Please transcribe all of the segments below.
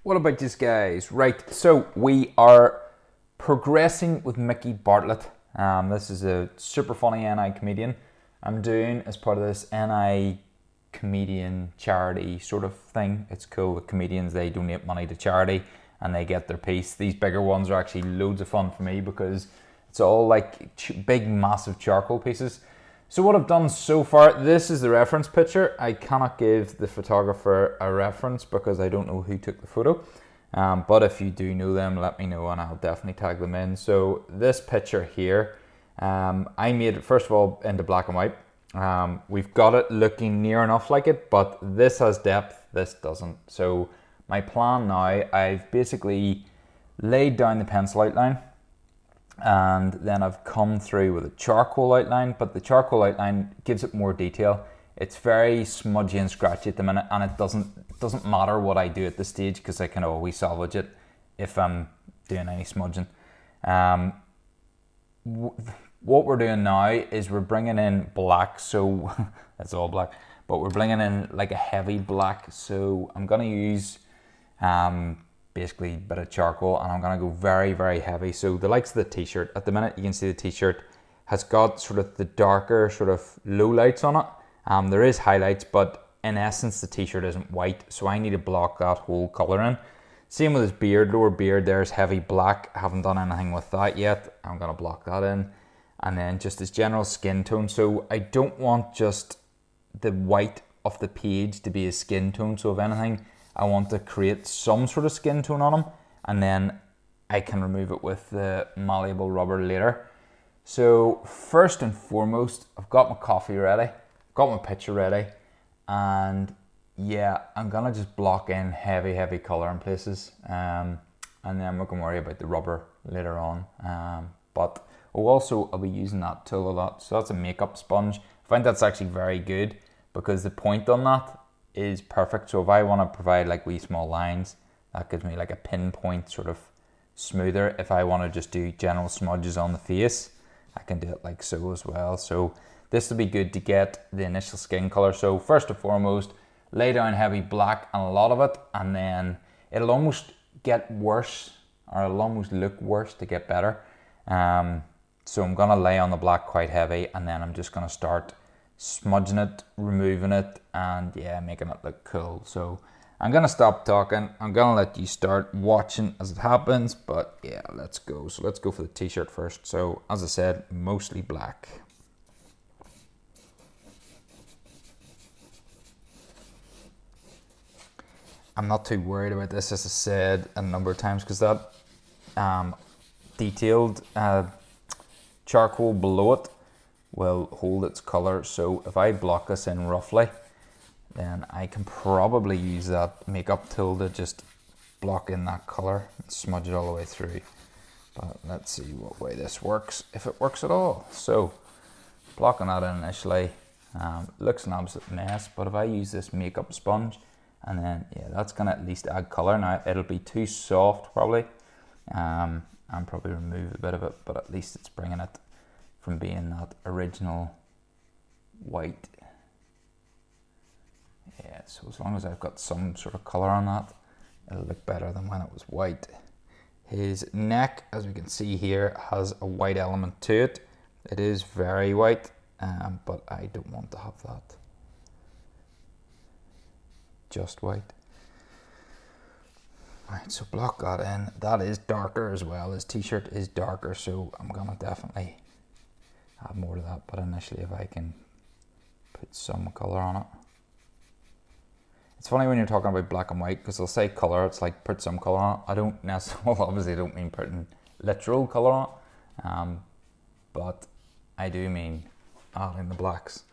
What about this, guys? Right, so we are progressing with Mickey Bartlett. This is a super funny NI comedian I'm doing as part of this NI comedian charity sort of thing. It's cool. The comedians, they donate money to charity and they get their piece. These bigger ones are actually loads of fun for me because it's all like big, massive charcoal pieces. So what I've done so far, this is the reference picture. I cannot give the photographer a reference because I don't know who took the photo. But if you do know them, let me know and I'll definitely tag them in. So this picture here, I made it first of all into black and white. We've got it looking near enough like it, but this has depth, this doesn't. So my plan now, I've basically laid down the pencil outline and then I've come through with a charcoal outline, but the charcoal outline gives it more detail. It's very smudgy and scratchy at the minute, and it doesn't matter what I do at this stage because I can always salvage it if I'm doing any smudging. What we're doing now is we're bringing in black, so it's all black, but we're bringing in like a heavy black. So I'm gonna use basically a bit of charcoal and I'm gonna go very, very heavy. So the likes of the t-shirt, at the minute you can see the t-shirt has got sort of the darker sort of low lights on it. There is highlights, but in essence the t-shirt isn't white, so I need to block that whole colour in. Same with his beard, lower beard, there's heavy black. I haven't done anything with that yet. I'm gonna block that in. And then just his general skin tone. So I don't want just the white of the page to be his skin tone. So if anything, I want to create some sort of skin tone on him, and then I can remove it with the malleable rubber later. So first and foremost, I've got my coffee ready, got my picture ready, and yeah, I'm gonna just block in heavy colour in places, and then we can worry about the rubber later on. But also I'll be using that tool a lot. So that's a makeup sponge. I find that's actually very good because the point on that is perfect. So if I want to provide like wee small lines, that gives me like a pinpoint sort of smoother. If I want to just do general smudges on the face, I can do it like so as well. So this will be good to get the initial skin color. So first and foremost, lay down heavy black and a lot of it, and then it'll almost get worse, or it'll almost look worse to get better. So I'm gonna lay on the black quite heavy, and then I'm just gonna start smudging it, removing it, and yeah, making it look cool. So I'm gonna stop talking. I'm gonna let you start watching as it happens, but yeah, let's go. So let's go for the t-shirt first. So as I said, mostly black. I'm not too worried about this, as I said a number of times, because that detailed charcoal below it will hold its colour. So if I block this in roughly, then I can probably use that makeup tool to just block in that colour and smudge it all the way through. But let's see what way this works, if it works at all. So blocking that in initially, looks an absolute mess, but if I use this makeup sponge, and then yeah, that's gonna at least add colour. Now it'll be too soft probably, and probably remove a bit of it, but at least it's bringing it from being that original white. Yeah, so as long as I've got some sort of colour on that, it'll look better than when it was white. His neck, as we can see here, has a white element to it. It is very white, but I don't want to have that. Just white. Right, so block that in. That is darker as well. His t-shirt is darker, so I'm gonna definitely add more to that. But initially, if I can put some colour on it. It's funny when you're talking about black and white, because they'll say colour, it's like put some colour on it. I don't necessarily, well, obviously I don't mean putting literal colour on it, but I do mean adding the blacks.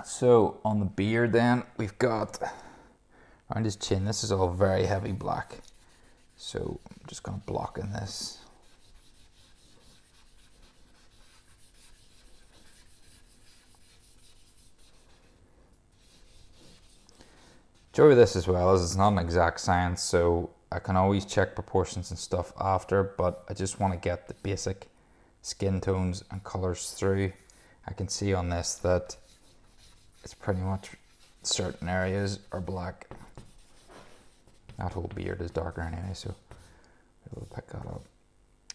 So on the beard then, we've got around his chin, this is all very heavy black. So I'm just going to block in this. Joy with this as well is it's not an exact science, so I can always check proportions and stuff after, but I just want to get the basic skin tones and colours through. I can see on this that it's pretty much certain areas are black. That whole beard is darker anyway, so we'll pick that up.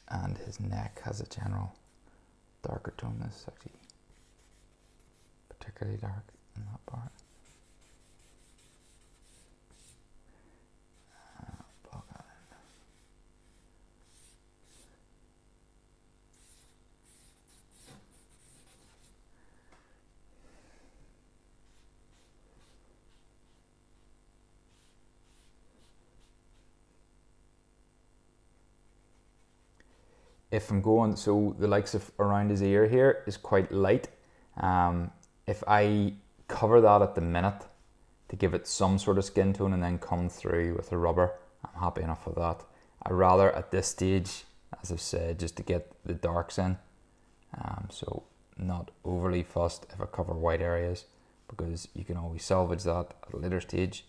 And his neck has a general darker tone. This is actually particularly dark in that part. Plug that in. If I'm going, so the likes of around his ear here is quite light. If I cover that at the minute to give it some sort of skin tone and then come through with a rubber, I'm happy enough with that. I rather at this stage, as I've said, just to get the darks in. So not overly fussed if I cover white areas, because you can always salvage that at a later stage.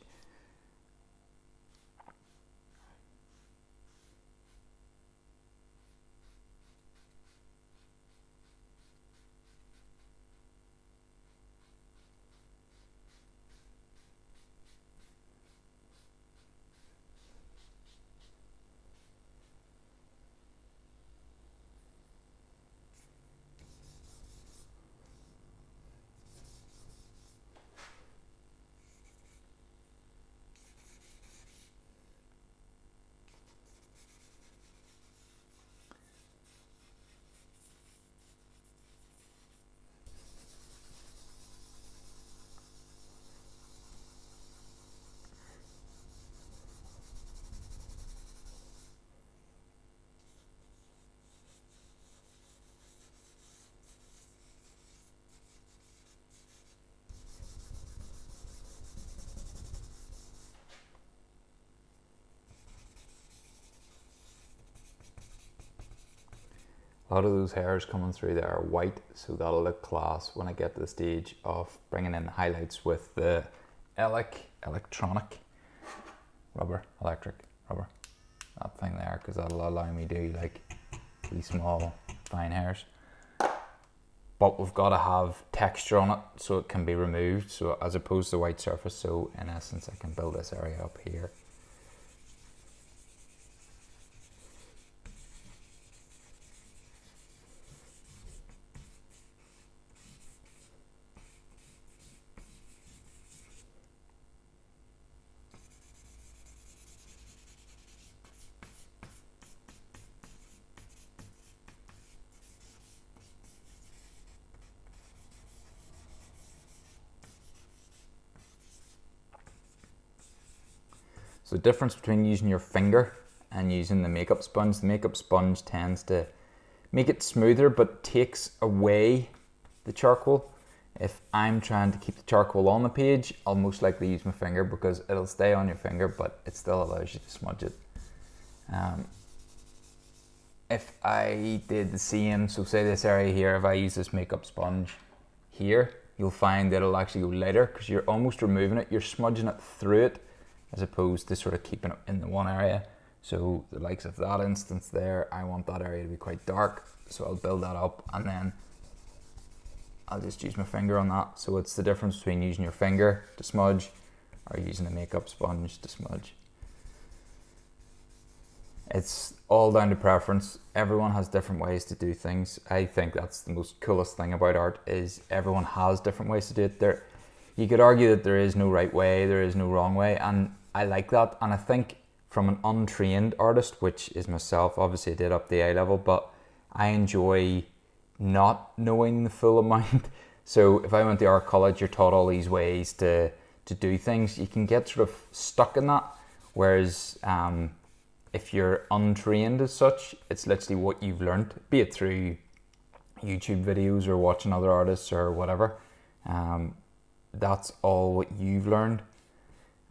A lot of those hairs coming through there are white, so that'll look class when I get to the stage of bringing in the highlights with the electric rubber, that thing there, because that'll allow me to do like these small fine hairs. But we've got to have texture on it so it can be removed, so as opposed to white surface. So in essence, I can build this area up here. So the difference between using your finger and using the makeup sponge tends to make it smoother but takes away the charcoal. If I'm trying to keep the charcoal on the page, I'll most likely use my finger because it'll stay on your finger, but it still allows you to smudge it. If I did the same, so say this area here, if I use this makeup sponge here, you'll find that it'll actually go lighter because you're almost removing it, you're smudging it through it, as opposed to sort of keeping it in the one area. So the likes of that instance there, I want that area to be quite dark, so I'll build that up and then I'll just use my finger on that. So it's the difference between using your finger to smudge or using a makeup sponge to smudge. It's all down to preference. Everyone has different ways to do things. I think that's the most coolest thing about art, is everyone has different ways to do it. You could argue that there is no right way, there is no wrong way, and I like that. And I think from an untrained artist, which is myself, obviously I did up the A level, but I enjoy not knowing the full amount. So if I went to art college, you're taught all these ways to do things. You can get sort of stuck in that. Whereas if you're untrained as such, it's literally what you've learned, be it through YouTube videos or watching other artists or whatever. That's all what you've learned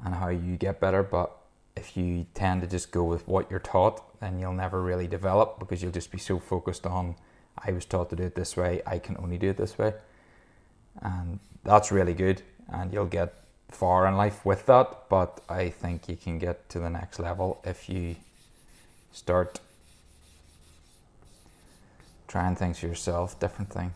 and how you get better. But if you tend to just go with what you're taught, then you'll never really develop, because you'll just be so focused on, I was taught to do it this way, I can only do it this way. And that's really good, and you'll get far in life with that. But I think you can get to the next level if you start trying things for yourself, different things.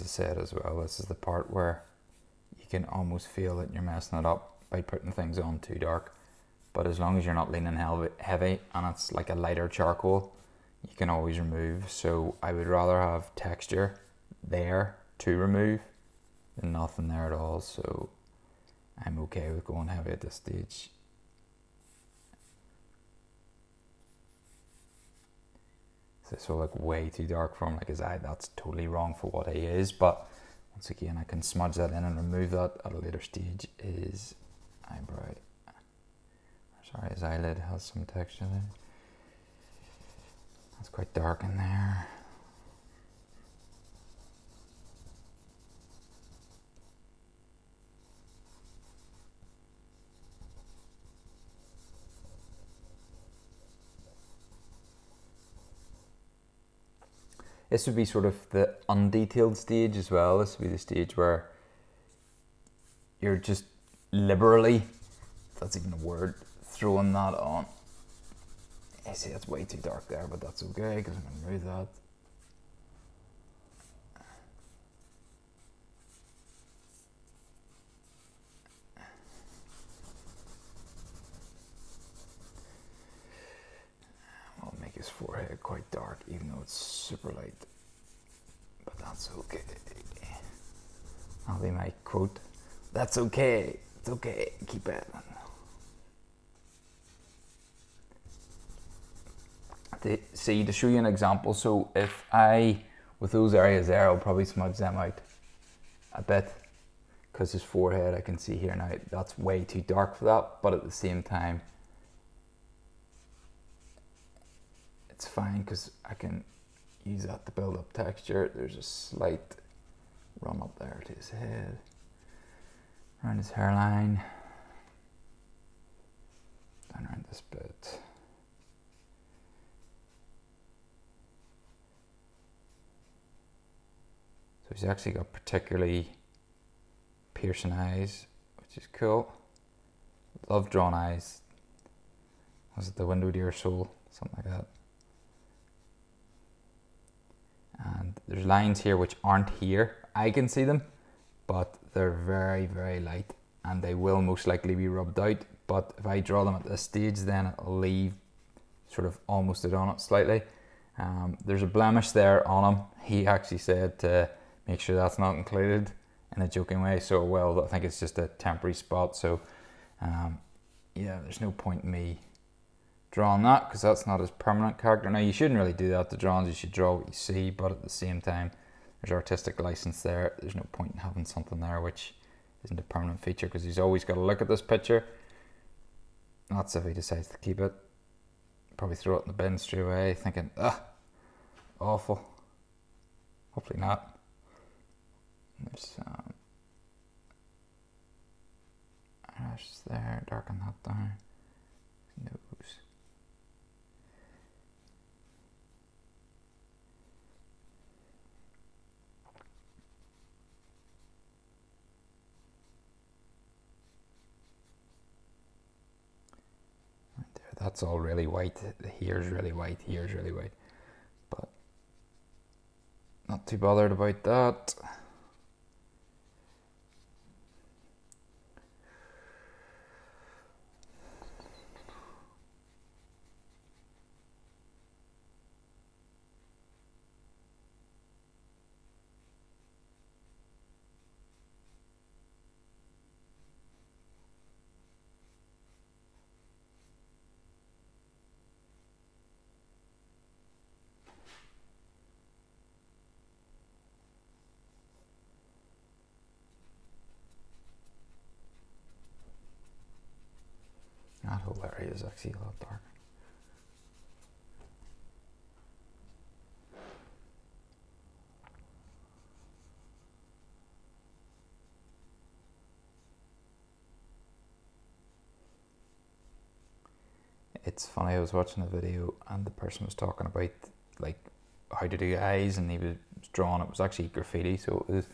as I said as well, this is the part where you can almost feel that you're messing it up by putting things on too dark. But as long as you're not leaning heavy and it's like a lighter charcoal, you can always remove. So I would rather have texture there to remove than nothing there at all. So I'm okay with going heavy at this stage. This will look way too dark for him, like his eye. That's totally wrong for what he is, but once again I can smudge that in and remove that at a later stage. His eyebrow, sorry, his eyelid has some texture there. That's quite dark in there. This would be sort of the undetailed stage as well. This would be the stage where you're just liberally, if that's even a word, throwing that on. I see that's way too dark there, but that's okay because I'm going to remove that. I'll make his forehead quite dark, even though it's super light. But that's okay. That'll be my quote. That's okay. It's okay. Keep it. See, to show you an example, so if with those areas there, I'll probably smudge them out a bit, because his forehead, I can see here now, that's way too dark for that, but at the same time, it's fine, because I can use that to build up texture. There's a slight run up there to his head, around his hairline, down around this bit. So he's actually got particularly piercing eyes, which is cool. Love drawn eyes. Was it the window to your soul? Something like that. And there's lines here which aren't here. I can see them, but they're very, very light, and they will most likely be rubbed out. But if I draw them at this stage, then it'll leave sort of almost it on it slightly. There's a blemish there on him. He actually said to make sure that's not included in a joking way. So, well, I think it's just a temporary spot. So, yeah, there's no point in me drawing that, because that's not his permanent character. Now, you shouldn't really do that to drawings. You should draw what you see, but at the same time, there's artistic license there. There's no point in having something there which isn't a permanent feature, because he's always got to look at this picture. That's if he decides to keep it. Probably throw it in the bin straight away, thinking, awful. Hopefully not. There's eyelashes there, darken that down. Nose. Right there, that's all really white. Here's really white, here's really white. But not too bothered about that. That whole area is actually a lot darker. It's funny, I was watching a video and the person was talking about like how to do eyes, and he was drawing, it was actually graffiti, so it was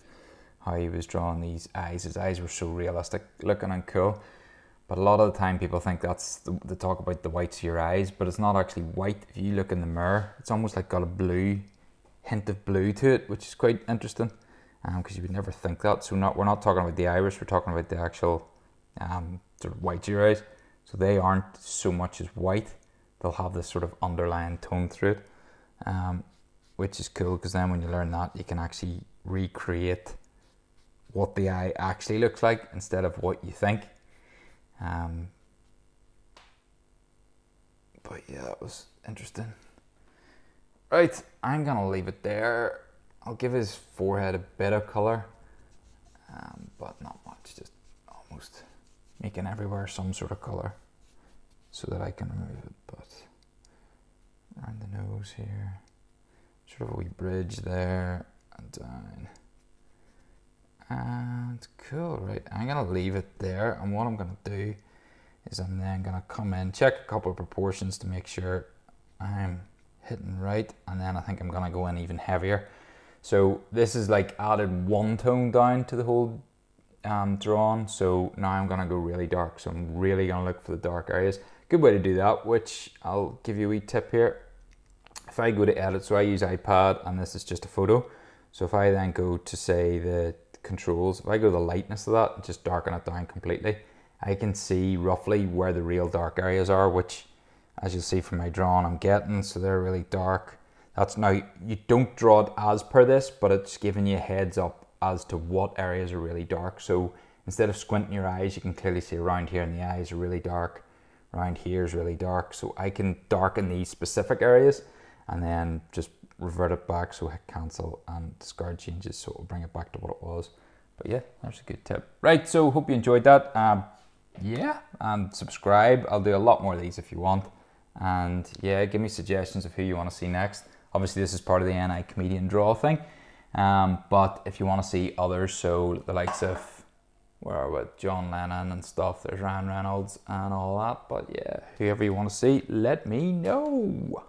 how he was drawing these eyes. His eyes were so realistic looking and cool. But a lot of the time people think that's the talk about the whites of your eyes, but it's not actually white. If you look in the mirror, it's almost like got a blue, hint of blue to it, which is quite interesting. because you would never think that. So we're not talking about the iris, we're talking about the actual sort of white of your eyes. So they aren't so much as white, they'll have this sort of underlying tone through it, which is cool, because then when you learn that, you can actually recreate what the eye actually looks like instead of what you think. But yeah, that was interesting. Right, I'm gonna leave it there. I'll give his forehead a bit of colour, but not much, just almost making everywhere some sort of colour so that I can remove it. But around the nose here, sort of a wee bridge there and down. And cool, right, I'm gonna leave it there, and what I'm gonna do is I'm then gonna come in, check a couple of proportions to make sure I'm hitting right, and then I think I'm gonna go in even heavier. So this is like added one tone down to the whole drawn, so now I'm gonna go really dark, so I'm really gonna look for the dark areas. Good way to do that, which I'll give you a wee tip here. If I go to edit, so I use iPad and this is just a photo, so if I then go to say the controls, if I go to the lightness of that and just darken it down completely, I can see roughly where the real dark areas are, which as you'll see from my drawing I'm getting, so they're really dark. That's now, you don't draw it as per this, but it's giving you a heads up as to what areas are really dark. So instead of squinting your eyes, you can clearly see around here, and the eyes are really dark, around here is really dark. So I can darken these specific areas and then just revert it back, so hit cancel and discard changes, so it'll bring it back to what it was. But yeah, that's a good tip. Right, so hope you enjoyed that. Yeah, and subscribe. I'll do a lot more of these if you want. And yeah, give me suggestions of who you want to see next. Obviously this is part of the NI Comedian Draw thing, but if you want to see others, so the likes of, where are we, John Lennon and stuff, there's Ryan Reynolds and all that. But yeah, whoever you want to see, let me know.